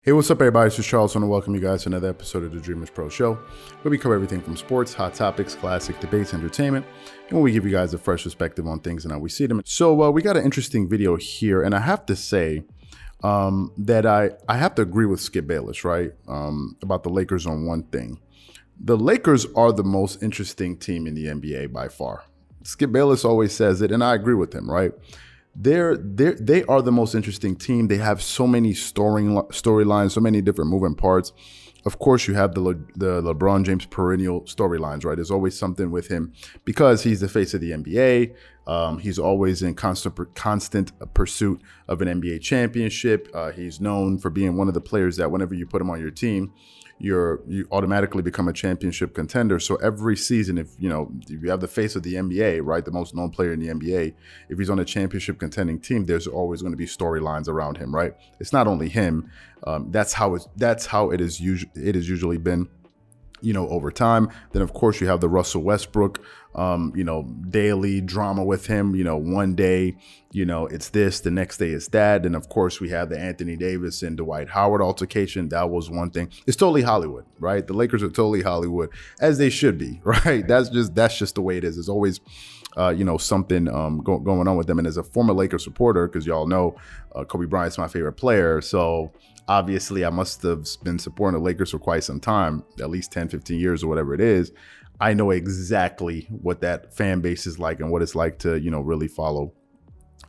Hey, what's up, everybody? This is Charles. I want to welcome you guys to another episode of the Dreamerspro Show, where we cover everything from sports, hot topics, classic debates, entertainment, and where we give you guys a fresh perspective on things and how we see them. So we got an interesting video here, and I have to say that I have to agree with Skip Bayless, right, about the Lakers on one thing. The Lakers are the most interesting team in the NBA by far. Skip Bayless always says it, and I agree with him, right? They are the most interesting team. They have so many storylines, so many different moving parts. Of course, you have the Lebron James perennial storylines, right? There's always something with him because he's the face of the NBA. He's always in constant pursuit of an NBA championship. He's known for being one of the players that whenever you put him on your team, you automatically become a championship contender. So every season, if you have the face of the NBA, right, the most known player in the NBA, if he's on a championship contending team, there's always going to be storylines around him, right? It's not only him. That's how it is usually been, over time. Then of course you have the Russell Westbrook, daily drama with him. One day, it's this, the next day it's that. And of course we have the Anthony Davis and Dwight Howard altercation. That was one thing. It's totally Hollywood, right? The Lakers are totally Hollywood, as they should be, right? That's just the way it is. There's always something going on with them. And as a former Lakers supporter, because y'all know Kobe Bryant's my favorite player, so obviously I must have been supporting the Lakers for quite some time, at least 10, 15 years or whatever it is. I know exactly what that fan base is like and what it's like to, really follow,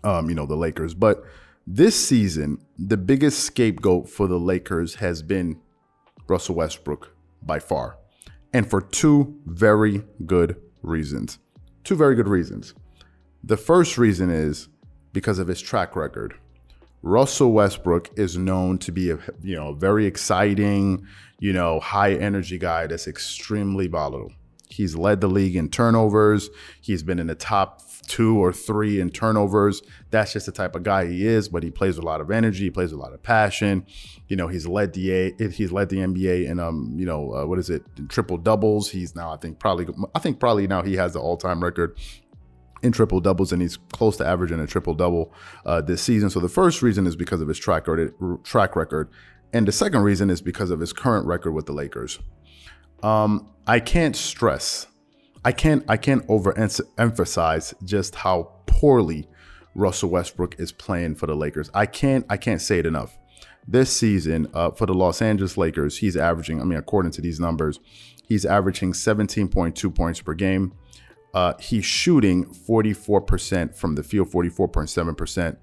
the Lakers. But this season, the biggest scapegoat for the Lakers has been Russell Westbrook by far. And for two very good reasons. The first reason is because of his track record. Russell Westbrook is known to be a very exciting, high energy guy that's extremely volatile. He's led the league in turnovers. He's been in the top 2 or 3 in turnovers. That's just the type of guy he is, but he plays with a lot of energy. He plays with a lot of passion. He's led the NBA in triple doubles. He's now I think probably now he has the all-time record in triple doubles, and he's close to averaging a triple double this season. So the first reason is because of his track record, and the second reason is because of his current record with the Lakers. I can't overemphasize just how poorly Russell Westbrook is playing for the Lakers. I can't say it enough. This season, for the Los Angeles Lakers, he's averaging, according to these numbers, he's averaging 17.2 points per game. He's shooting 44% from the field, 44.7%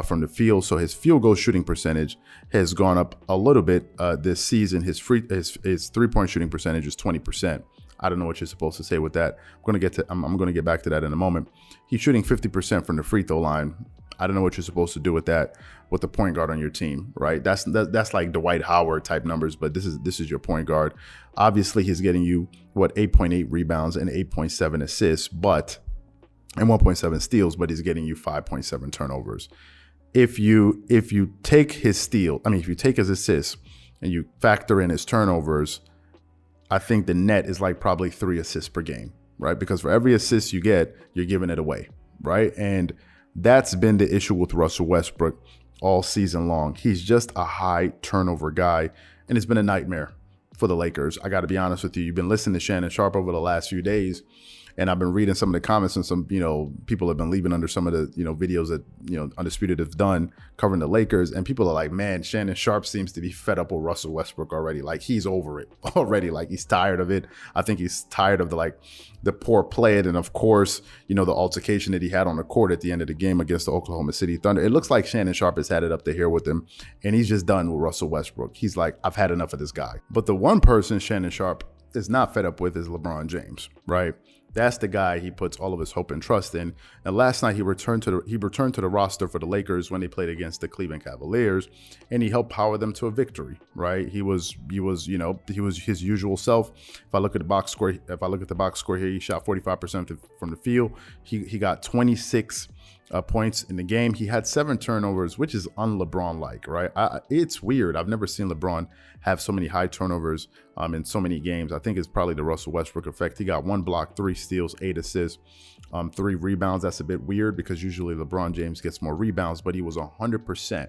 from the field. So his field goal shooting percentage has gone up a little bit this season. His 3-point shooting percentage is 20%. I don't know what you're supposed to say with that. I'm going to get back to that in a moment. He's shooting 50% from the free throw line. I don't know what you're supposed to do with that with the point guard on your team, right? That's like Dwight Howard type numbers, but this is your point guard. Obviously, he's getting you 8.8 rebounds and 8.7 assists, and 1.7 steals, but he's getting you 5.7 turnovers. If you take his assists and you factor in his turnovers, I think the net is like probably 3 assists per game, right? Because for every assist you get, you're giving it away, right? And that's been the issue with Russell Westbrook all season long. He's just a high turnover guy, and it's been a nightmare for the Lakers. I got to be honest with you. You've been listening to Shannon Sharpe over the last few days, and I've been reading some of the comments, and some, people have been leaving under some of the, videos that, Undisputed have done covering the Lakers. And people are like, man, Shannon Sharpe seems to be fed up with Russell Westbrook already. Like, he's over it already. Like, he's tired of it. I think he's tired of the poor play. And of course, the altercation that he had on the court at the end of the game against the Oklahoma City Thunder. It looks like Shannon Sharpe has had it up to here with him, and he's just done with Russell Westbrook. He's like, I've had enough of this guy. But the one person Shannon Sharpe is not fed up with is LeBron James, right? That's the guy he puts all of his hope and trust in. And last night he returned to the roster for the Lakers when they played against the Cleveland Cavaliers, and he helped power them to a victory. Right? He was his usual self. If I look at the box score here, he shot 45% from the field. He got 26 points in the game. He had 7 turnovers, which is un-LeBron-like, right? It's weird. I've never seen LeBron have so many high turnovers in so many games. I think it's probably the Russell Westbrook effect. He got 1 block, 3 steals, 8 assists, 3 rebounds. That's a bit weird because usually LeBron James gets more rebounds, but he was 100%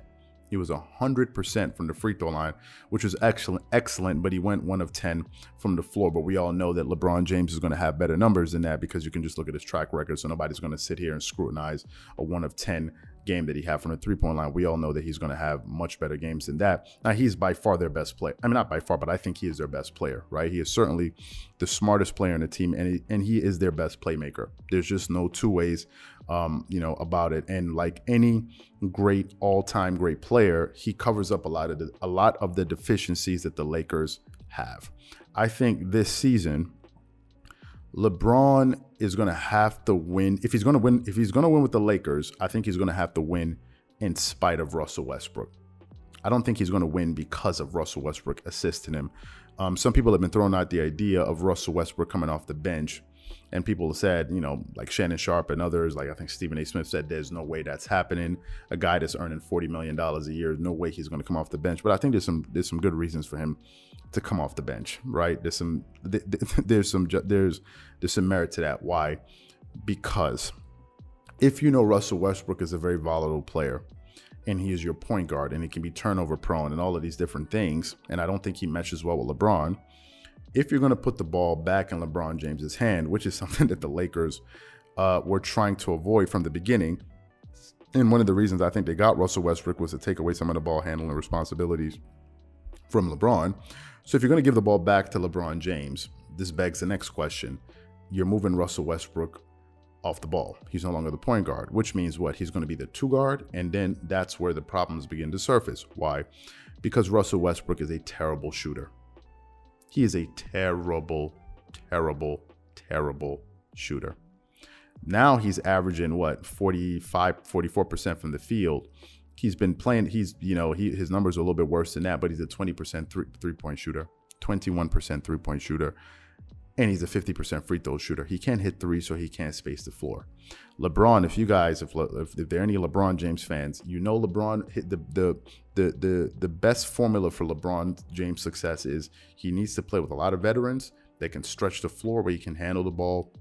He was 100% from the free throw line, which was excellent, but he went 1 of 10 from the floor. But we all know that LeBron James is going to have better numbers than that because you can just look at his track record. So nobody's going to sit here and scrutinize a 1 of 10 game that he had from the three-point line. We all know that he's going to have much better games than that. Now, he's by far their best player. I mean, not by far, but I think he is their best player, right? He is certainly the smartest player in the team, and he is their best playmaker. There's just no two ways, about it. And like any great all-time great player, he covers up a lot of the deficiencies that the Lakers have. I think this season, LeBron is going to have to win. If he's going to win with the Lakers, I think he's going to have to win in spite of Russell Westbrook. I don't think he's going to win because of Russell Westbrook assisting him. Some people have been throwing out the idea of Russell Westbrook coming off the bench. And people said, like Shannon Sharpe and others, like I think Stephen A. Smith said, there's no way that's happening. A guy that's earning $40 million a year, no way he's going to come off the bench. But I think there's some good reasons for him to come off the bench, right? There's some merit to that. Why? Because if Russell Westbrook is a very volatile player, and he is your point guard, and he can be turnover prone and all of these different things, and I don't think he meshes well with LeBron. If you're going to put the ball back in LeBron James's hand, which is something that the Lakers were trying to avoid from the beginning, and one of the reasons I think they got Russell Westbrook was to take away some of the ball handling responsibilities from LeBron. So if you're going to give the ball back to LeBron James, this begs the next question. You're moving Russell Westbrook off the ball. He's no longer the point guard, which means what? He's going to be the 2 guard, and then that's where the problems begin to surface. Why? Because Russell Westbrook is a terrible shooter. He is a terrible shooter. Now he's averaging 44% from the field. He's been playing, his numbers are a little bit worse than that, but he's a 20% three-point shooter, 21% three-point shooter, and he's a 50% free throw shooter. He can't hit 3, so he can't space the floor. LeBron, if there are any LeBron James fans, LeBron hit the best formula for LeBron James' success is he needs to play with a lot of veterans that can stretch the floor where he can handle the ball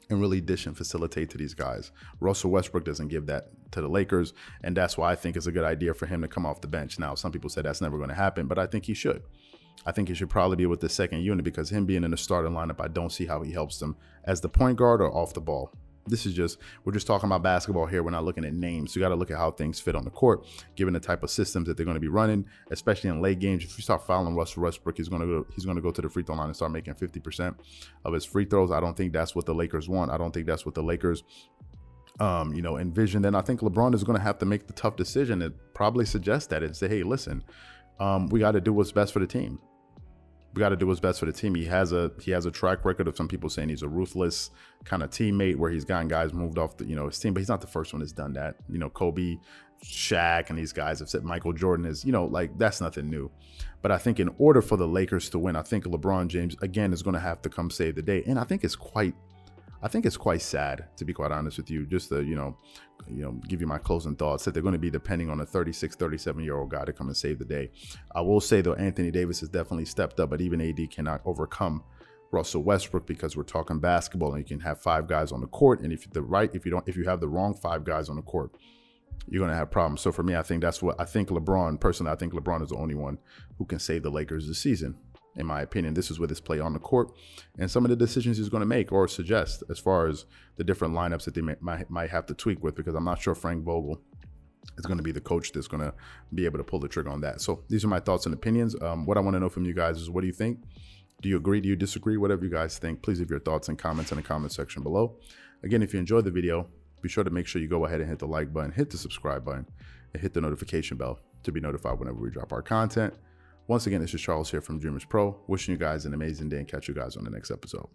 and really dish and facilitate to these guys. Russell Westbrook doesn't give that to the Lakers, and that's why I think it's a good idea for him to come off the bench. Now, some people say that's never going to happen, but I think he should. I think he should probably be with the second unit because him being in the starting lineup, I don't see how he helps them as the point guard or off the ball. We're just talking about basketball here. We're not looking at names. So you got to look at how things fit on the court, given the type of systems that they're going to be running, especially in late games. If you start fouling Russell Westbrook, he's going to go to the free throw line and start making 50% of his free throws. I don't think that's what the Lakers want. I don't think that's what the Lakers envision. Then I think LeBron is going to have to make the tough decision and probably suggest that and say, hey, listen, we got to do what's best for the team. He has a track record of some people saying he's a ruthless kind of teammate where he's gotten guys moved off his team, but he's not the first one that's done that. Kobe, Shaq, and these guys have said Michael Jordan is, that's nothing new. But I think in order for the Lakers to win, I think LeBron James again is going to have to come save the day. And I think it's quite sad, to be quite honest with you, just to, give you my closing thoughts, that they're going to be depending on a 36, 37-year-old guy to come and save the day. I will say, though, Anthony Davis has definitely stepped up, but even AD cannot overcome Russell Westbrook because we're talking basketball and you can have 5 guys on the court. And if you have the wrong 5 guys on the court, you're going to have problems. So for me, I think LeBron is the only one who can save the Lakers this season. In my opinion, this is with his play on the court and some of the decisions he's going to make or suggest as far as the different lineups that they might have to tweak with, because I'm not sure Frank Vogel is going to be the coach that's going to be able to pull the trigger on that. So these are my thoughts and opinions. What I want to know from you guys is, what do you think? Do you agree? Do you disagree? Whatever you guys think, please leave your thoughts and comments in the comment section below. Again, if you enjoyed the video, be sure to make sure you go ahead and hit the like button, hit the subscribe button, and hit the notification bell to be notified whenever we drop our content. Once again, this is Charles here from Dreamerspro, wishing you guys an amazing day and catch you guys on the next episode.